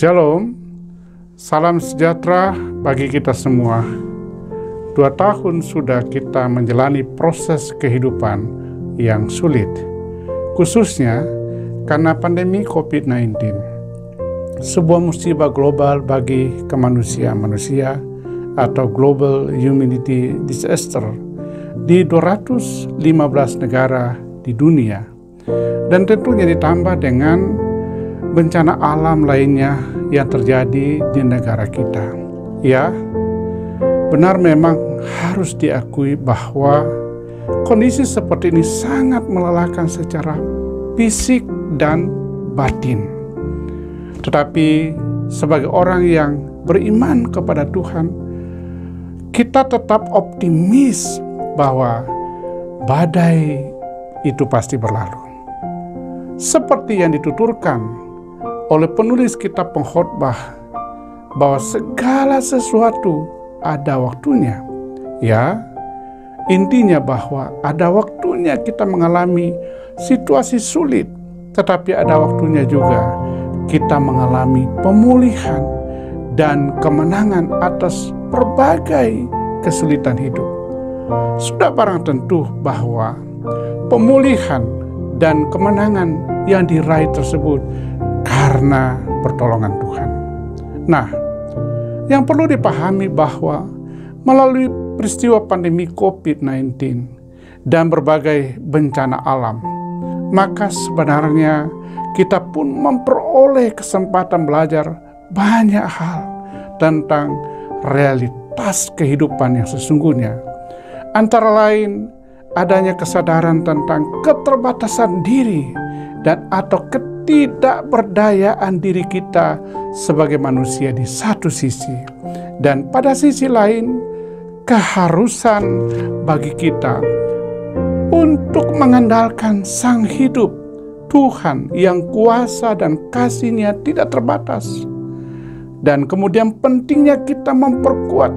Shalom, salam sejahtera bagi kita semua. 2 tahun sudah kita menjalani proses kehidupan yang sulit, khususnya karena pandemi COVID-19. Sebuah musibah global bagi kemanusiaan-manusia atau Global Humanity Disaster di 215 negara di dunia. Dan tentunya ditambah dengan bencana alam lainnya yang terjadi di negara kita. Ya, benar memang harus diakui bahwa kondisi seperti ini sangat melelahkan secara fisik dan batin. Tetapi sebagai orang yang beriman kepada Tuhan, kita tetap optimis bahwa badai itu pasti berlalu. Seperti yang dituturkan oleh penulis kitab Pengkhotbah bahwa segala sesuatu ada waktunya. Ya, intinya bahwa ada waktunya kita mengalami situasi sulit, tetapi ada waktunya juga kita mengalami pemulihan dan kemenangan atas berbagai kesulitan hidup. Sudah barang tentu bahwa pemulihan dan kemenangan yang diraih tersebut karena pertolongan Tuhan. Nah, yang perlu dipahami bahwa melalui peristiwa pandemi COVID-19 dan berbagai bencana alam, maka sebenarnya kita pun memperoleh kesempatan belajar banyak hal tentang realitas kehidupan yang sesungguhnya. Antara lain, adanya kesadaran tentang keterbatasan diri dan atau ketidakberdayaan diri kita sebagai manusia di satu sisi, dan pada sisi lain keharusan bagi kita untuk mengandalkan Sang Hidup Tuhan yang kuasa dan kasih-Nya tidak terbatas. Dan kemudian pentingnya kita memperkuat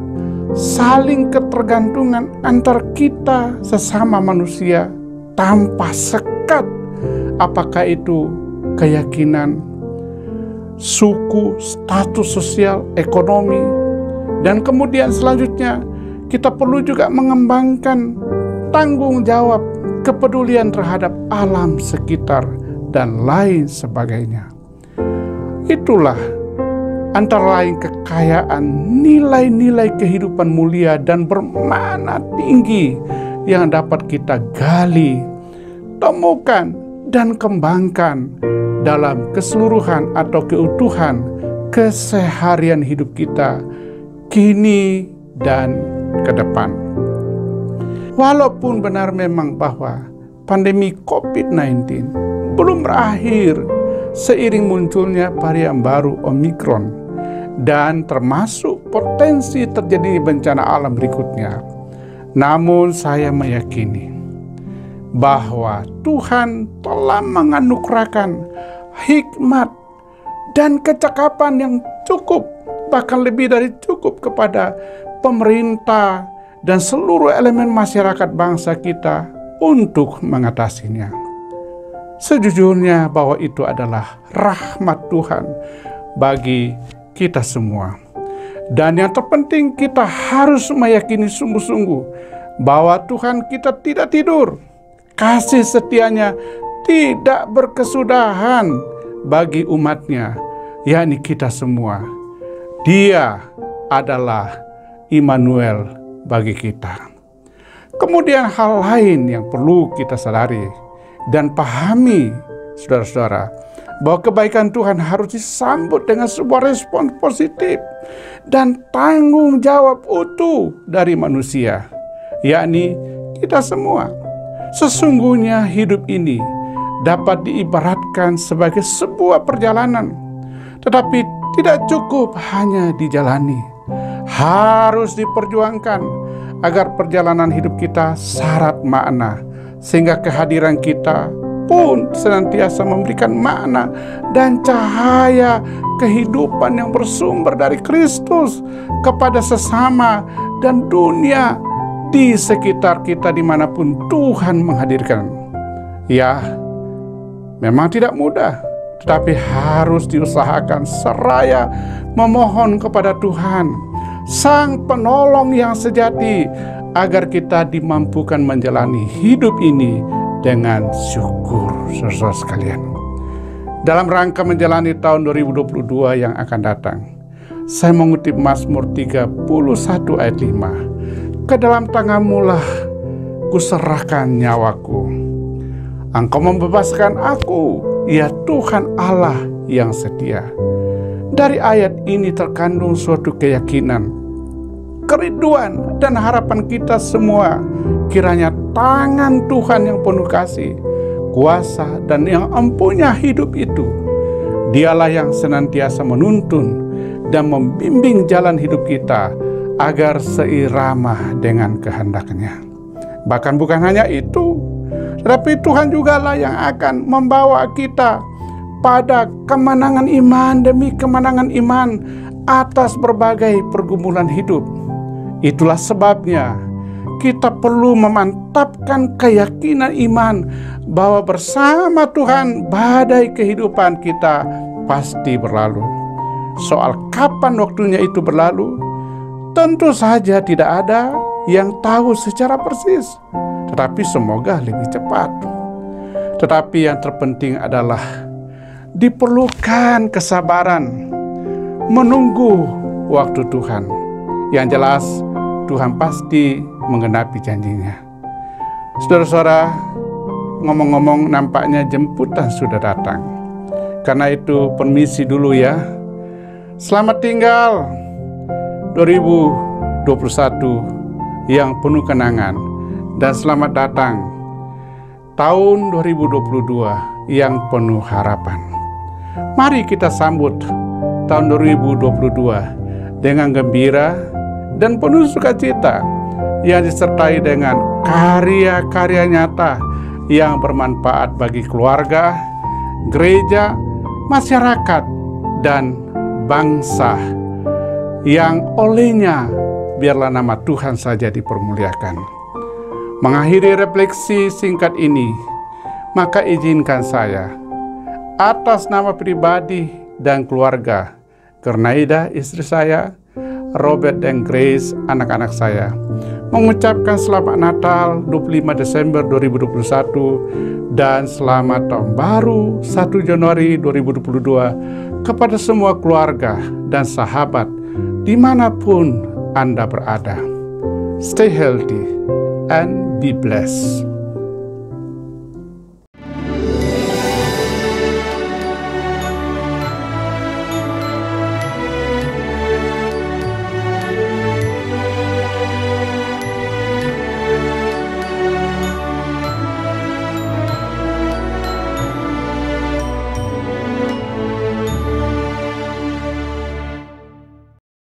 saling ketergantungan antar kita sesama manusia tanpa sekat, apakah itu keyakinan, suku, status sosial, ekonomi. Dan kemudian selanjutnya kita perlu juga mengembangkan tanggung jawab, kepedulian terhadap alam sekitar dan lain sebagainya. Itulah antara lain kekayaan nilai-nilai kehidupan mulia dan bermakna tinggi yang dapat kita gali, temukan, dan kembangkan dalam keseluruhan atau keutuhan keseharian hidup kita kini dan ke depan. Walaupun benar memang bahwa pandemi COVID-19 belum berakhir seiring munculnya varian baru Omikron dan termasuk potensi terjadi bencana alam berikutnya, namun saya meyakini bahwa Tuhan telah menganugerahkan hikmat dan kecakapan yang cukup, bahkan lebih dari cukup, kepada pemerintah dan seluruh elemen masyarakat bangsa kita untuk mengatasinya. Sejujurnya bahwa itu adalah rahmat Tuhan bagi kita semua. Dan yang terpenting, kita harus meyakini sungguh-sungguh bahwa Tuhan kita tidak tidur. Kasih setianya tidak berkesudahan bagi umatnya, yakni kita semua. Dia adalah Immanuel bagi kita. Kemudian hal lain yang perlu kita sadari dan pahami, saudara-saudara, bahwa kebaikan Tuhan harus disambut dengan sebuah respon positif dan tanggung jawab utuh dari manusia, yakni kita semua. Sesungguhnya hidup ini dapat diibaratkan sebagai sebuah perjalanan, tetapi tidak cukup hanya dijalani. Harus diperjuangkan agar perjalanan hidup kita syarat makna, sehingga kehadiran kita pun senantiasa memberikan makna dan cahaya kehidupan yang bersumber dari Kristus kepada sesama dan dunia di sekitar kita dimanapun Tuhan menghadirkan. Ya, memang tidak mudah, tetapi harus diusahakan seraya memohon kepada Tuhan, Sang Penolong yang sejati, agar kita dimampukan menjalani hidup ini dengan syukur, saudara sekalian. Dalam rangka menjalani tahun 2022 yang akan datang, saya mengutip Mazmur 31 ayat 5. Ke dalam tangan-Mu-lah kuserahkan nyawaku. Engkau membebaskan aku, ya Tuhan Allah yang setia. Dari ayat ini terkandung suatu keyakinan, kerinduan dan harapan kita semua. Kiranya tangan Tuhan yang penuh kasih, kuasa, dan yang empunya hidup itu, Dialah yang senantiasa menuntun dan membimbing jalan hidup kita agar seirama dengan kehendak-Nya. Bahkan bukan hanya itu, tetapi Tuhan jugalah yang akan membawa kita pada kemenangan iman demi kemenangan iman atas berbagai pergumulan hidup. Itulah sebabnya kita perlu memantapkan keyakinan iman bahwa bersama Tuhan badai kehidupan kita pasti berlalu. Soal kapan waktunya itu berlalu, tentu saja tidak ada yang tahu secara persis, tetapi semoga lebih cepat. Tetapi yang terpenting adalah diperlukan kesabaran menunggu waktu Tuhan. Yang jelas, Tuhan pasti menggenapi janjinya. Saudara-saudara, ngomong-ngomong nampaknya jemputan sudah datang. Karena itu permisi dulu ya. Selamat tinggal 2021 yang penuh kenangan, dan selamat datang tahun 2022 yang penuh harapan. Mari kita sambut tahun 2022 dengan gembira dan penuh sukacita yang disertai dengan karya-karya nyata yang bermanfaat bagi keluarga, gereja, masyarakat, dan bangsa, yang olehnya biarlah nama Tuhan saja dipermuliakan. Mengakhiri refleksi singkat ini, maka izinkan saya atas nama pribadi dan keluarga, Gernaida istri saya, Robert dan Grace anak-anak saya, mengucapkan selamat Natal 25 Desember 2021 dan selamat Tahun Baru 1 Januari 2022 kepada semua keluarga dan sahabat dimanapun Anda berada. Stay healthy and be blessed.